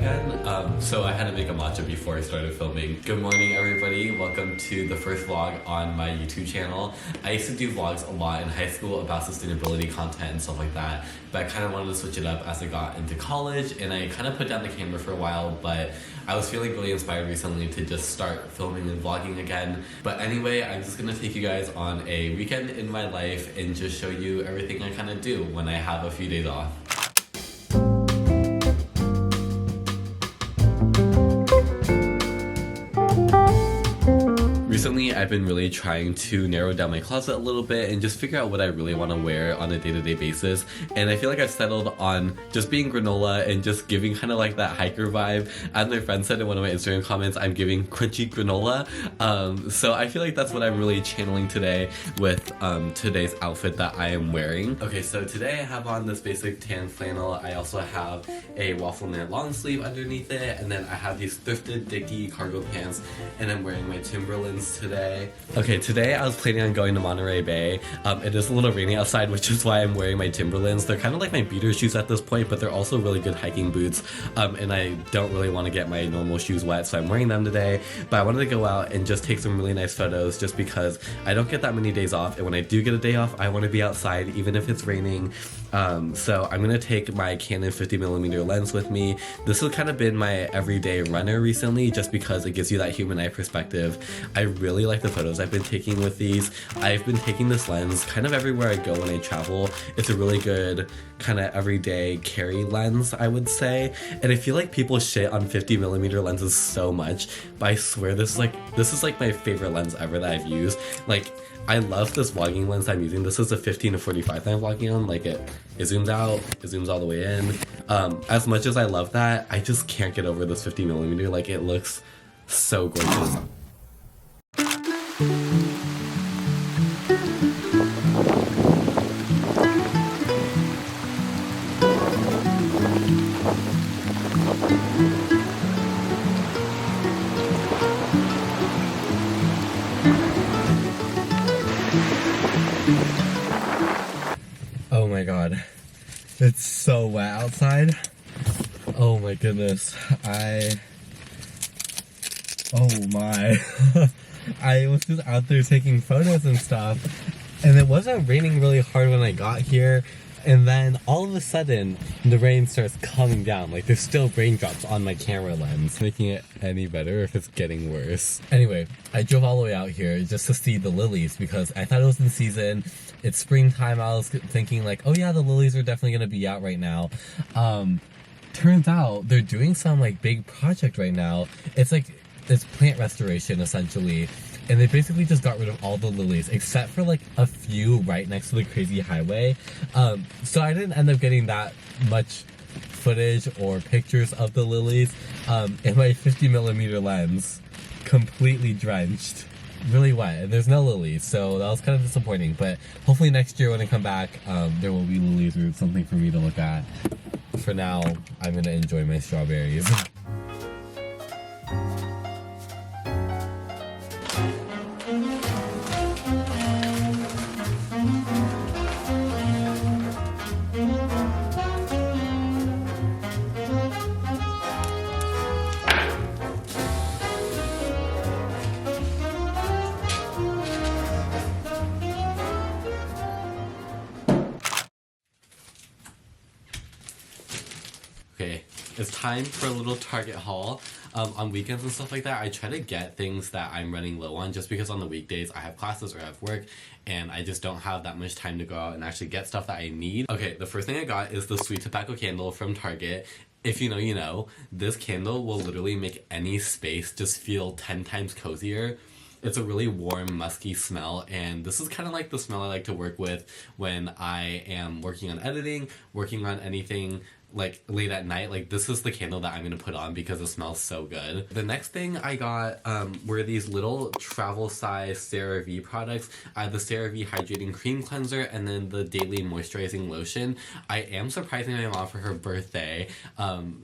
again. So I had to make a matcha before I started filming. Good morning, everybody. Welcome to the first vlog on my YouTube channel. I used to do vlogs a lot in high school about sustainability content and stuff like that, but I kind of wanted to switch it up as I got into college, and I kind of put down the camera for a while, but I was feeling really inspired recently to just start filming and vlogging again. But anyway, I'm just gonna take you guys on a weekend in my life and just show you everything I kind of do when I have a few days off. Recently, I've been really trying to narrow down my closet a little bit and just figure out what I really want to wear on a day-to-day basis. And I feel like I've settled on just being granola and just giving kind of like that hiker vibe. As my friend said in one of my Instagram comments, I'm giving crunchy granola. So I feel like that's what I'm really channeling today with today's outfit that I am wearing. Okay, so today I have on this basic tan flannel. I also have a waffle knit long sleeve underneath it, and then I have these thrifted Dickie cargo pants, and I'm wearing my Timberlands today. Okay, today I was planning on going to Monterey Bay. It is a little rainy outside, which is why I'm wearing my Timberlands. They're kind of like my beater shoes at this point, but they're also really good hiking boots, and I don't really want to get my normal shoes wet, so I'm wearing them today. But I wanted to go out and just take some really nice photos just because I don't get that many days off, and when I do get a day off, I want to be outside even if it's raining. So I'm gonna take my Canon 50mm lens with me. This has kind of been my everyday runner recently just because it gives you that human eye perspective. I really like the photos I've been taking with these. I've been taking this lens kind of everywhere I go when I travel. It's a really good kind of everyday carry lens, I would say. And I feel like people shit on 50mm lenses so much, but I swear this is like my favorite lens ever that I've used. Like, I love this vlogging lens I'm using. This is a 15-45 that I'm vlogging on. Like, it zooms out, it zooms all the way in. As much as I love that, I just can't get over this 50mm. Like, it looks so gorgeous. Oh my god, it's so wet outside. Oh my goodness, oh my. I was just out there taking photos and stuff, and it wasn't raining really hard when I got here, and then all of a sudden the rain starts coming down. Like, there's still raindrops on my camera lens. Making it any better if it's getting worse. Anyway, I drove all the way out here just to see the lilies because I thought it was in season. It's springtime. I was thinking like, oh yeah, the lilies are definitely gonna be out right now. Turns out they're doing some like big project right now. It's plant restoration essentially, and they basically just got rid of all the lilies except for like a few right next to the crazy highway. So I didn't end up getting that much footage or pictures of the lilies, and my 50mm lens completely drenched, really wet, and there's no lilies, so that was kind of disappointing. But hopefully next year when I come back, there will be lilies or something for me to look at. For now, I'm gonna enjoy my strawberries. Okay, it's time for a little Target haul. On weekends and stuff like that, I try to get things that I'm running low on just because on the weekdays I have classes or I have work and I just don't have that much time to go out and actually get stuff that I need. Okay, the first thing I got is the sweet tobacco candle from Target. If you know, you know. This candle will literally make any space just feel 10 times cozier. It's a really warm, musky smell, and this is kind of like the smell I like to work with when I am working on editing, working on anything like late at night. Like, this is the candle that I'm gonna put on because it smells so good. The next thing I got were these little travel size CeraVe products. I have the CeraVe hydrating cream cleanser and then the daily moisturizing lotion. I am surprising my mom for her birthday,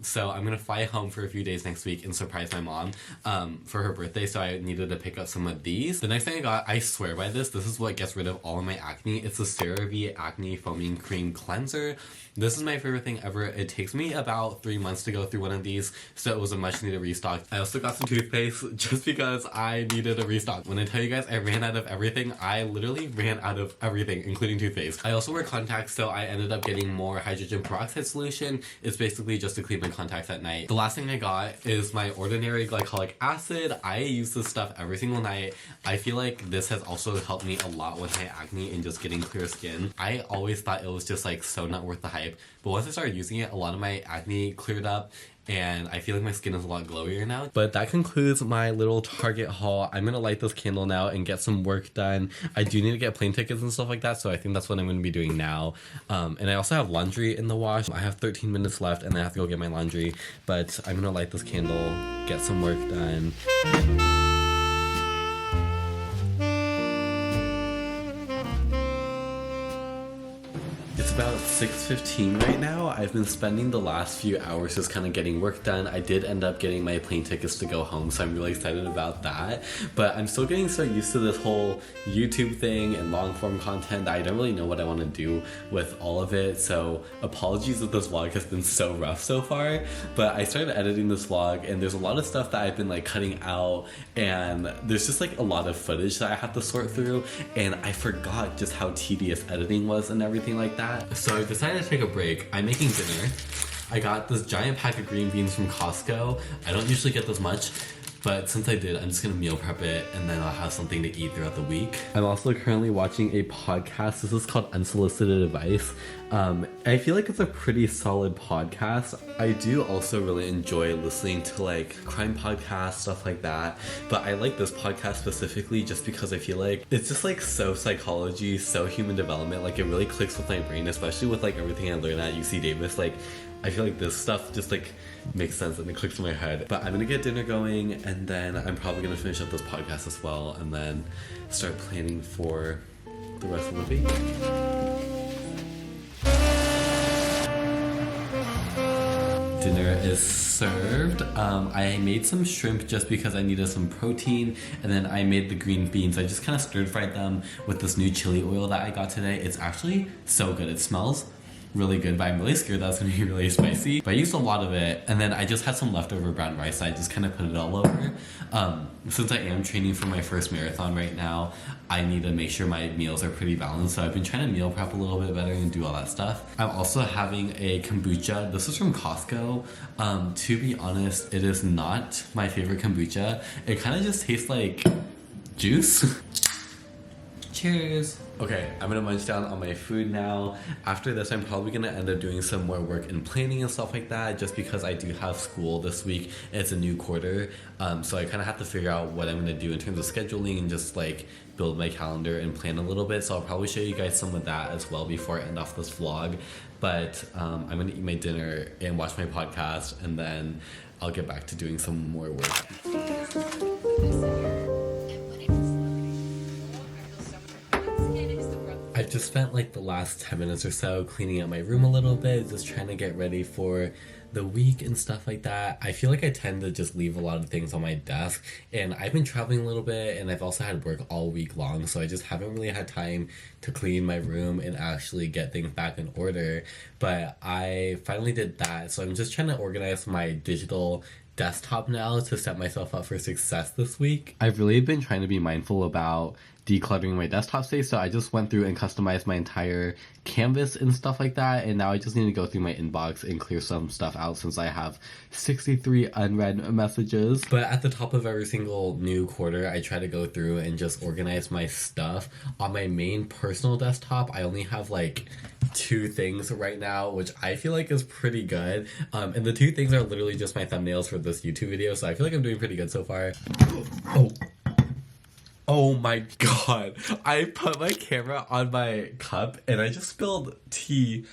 so I'm gonna fly home for a few days next week and surprise my mom for her birthday, so I needed to pick up some of these. The next thing I got, I swear by this is what gets rid of all of my acne. It's the CeraVe acne foaming cream cleanser. This is my favorite thing ever. It takes me about 3 months to go through one of these, so it was a much needed restock. I also got some toothpaste just because I needed a restock. When I tell you guys I ran out of everything, I literally ran out of everything, including toothpaste. I also wear contacts, so I ended up getting more hydrogen peroxide solution. It's basically just to clean my contacts at night. The last thing I got is my ordinary glycolic acid. I use this stuff every single night. I feel like this has also helped me a lot with my acne and just getting clear skin. I always thought it was just like so not worth the hype, but once I started using it, a lot of my acne cleared up and I feel like my skin is a lot glowier now. But that concludes my little Target haul. I'm gonna light this candle now and get some work done. I do need to get plane tickets and stuff like that, so I think that's what I'm gonna be doing now. And I also have laundry in the wash. I have 13 minutes left and I have to go get my laundry, but I'm gonna light this candle, get some work done. It's about 6:15 right now. I've been spending the last few hours just kind of getting work done. I did end up getting my plane tickets to go home, so I'm really excited about that. But I'm still getting so used to this whole YouTube thing and long form content that I don't really know what I want to do with all of it. So apologies if this vlog has been so rough so far. But I started editing this vlog and there's a lot of stuff that I've been like cutting out, and there's just like a lot of footage that I have to sort through, and I forgot just how tedious editing was and everything like that. So I decided to take a break. I'm making dinner. I got this giant pack of green beans from Costco. I don't usually get this much, but since I did, I'm just gonna meal prep it and then I'll have something to eat throughout the week. I'm also currently watching a podcast. This is called Unsolicited Advice. I feel like it's a pretty solid podcast. I do also really enjoy listening to like crime podcasts, stuff like that. But I like this podcast specifically just because I feel like it's just like so psychology, so human development. Like it really clicks with my brain, especially with like everything I learned at UC Davis. Like I feel like this stuff just like makes sense and it clicks in my head. But I'm gonna get dinner going and then I'm probably gonna finish up this podcast as well and then start planning for the rest of the week. Dinner is served. I made some shrimp just because I needed some protein, and then I made the green beans. I just kind of stir fried them with this new chili oil that I got today. It's actually so good. It smells really good, but I'm really scared that it's gonna be really spicy. But I used a lot of it, and then I just had some leftover brown rice, so I just kind of put it all over. Since I am training for my first marathon right now, I need to make sure my meals are pretty balanced, so I've been trying to meal prep a little bit better and do all that stuff. I'm also having a kombucha. This is from Costco. To be honest, it is not my favorite kombucha. It kind of just tastes like juice. Cheers. Okay, I'm gonna munch down on my food now. After this, I'm probably gonna end up doing some more work in planning and stuff like that, just because I do have school this week. It's a new quarter, so I kind of have to figure out what I'm gonna do in terms of scheduling and just like build my calendar and plan a little bit. So I'll probably show you guys some of that as well before I end off this vlog. But I'm gonna eat my dinner and watch my podcast, and then I'll get back to doing some more work. I've just spent like the last 10 minutes or so cleaning up my room a little bit, just trying to get ready for the week and stuff like that. I feel like I tend to just leave a lot of things on my desk, and I've been traveling a little bit and I've also had work all week long, so I just haven't really had time to clean my room and actually get things back in order. But I finally did that, so I'm just trying to organize my digital desktop now to set myself up for success this week. I've really been trying to be mindful about decluttering my desktop space, so I just went through and customized my entire canvas and stuff like that, and now I just need to go through my inbox and clear some stuff out since I have 63 unread messages. But at the top of every single new quarter, I try to go through and just organize my stuff. On my main personal desktop, I only have like 2 things right now, which I feel like is pretty good. And the 2 things are literally just my thumbnails for this YouTube video, so I feel like I'm doing pretty good so far. Oh my god, I put my camera on my cup and I just spilled tea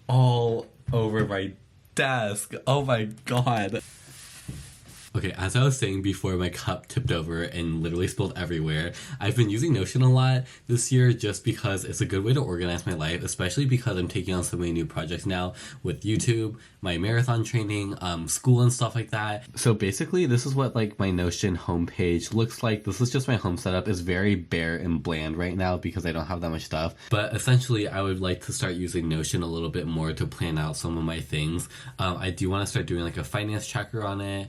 all over my desk. Oh my god. Okay, as I was saying before, my cup tipped over and literally spilled everywhere. I've been using Notion a lot this year just because it's a good way to organize my life, especially because I'm taking on so many new projects now with YouTube, my marathon training, school and stuff like that. So basically, this is what like my Notion homepage looks like. This is just my home setup. It's very bare and bland right now because I don't have that much stuff. But essentially, I would like to start using Notion a little bit more to plan out some of my things. I do want to start doing like a finance tracker on it.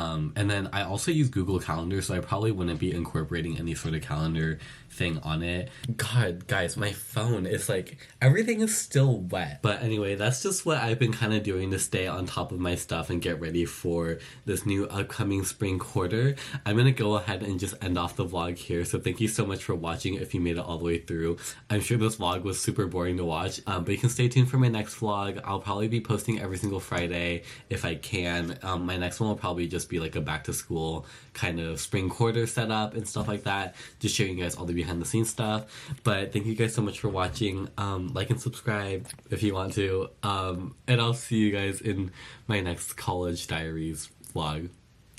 And then I also use Google Calendar, so I probably wouldn't be incorporating any sort of calendar thing on it. God, guys, my phone is like, everything is still wet. But anyway, that's just what I've been kind of doing to stay on top of my stuff and get ready for this new upcoming spring quarter. I'm gonna go ahead and just end off the vlog here. So thank you so much for watching if you made it all the way through. I'm sure this vlog was super boring to watch, but you can stay tuned for my next vlog. I'll probably be posting every single Friday if I can. My next one will probably just be like a back to school kind of spring quarter setup and stuff like that, just showing you guys all the behind the scenes stuff. But thank you guys so much for watching. Like and subscribe if you want to, and I'll see you guys in my next college diaries vlog.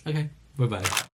Okay, bye bye.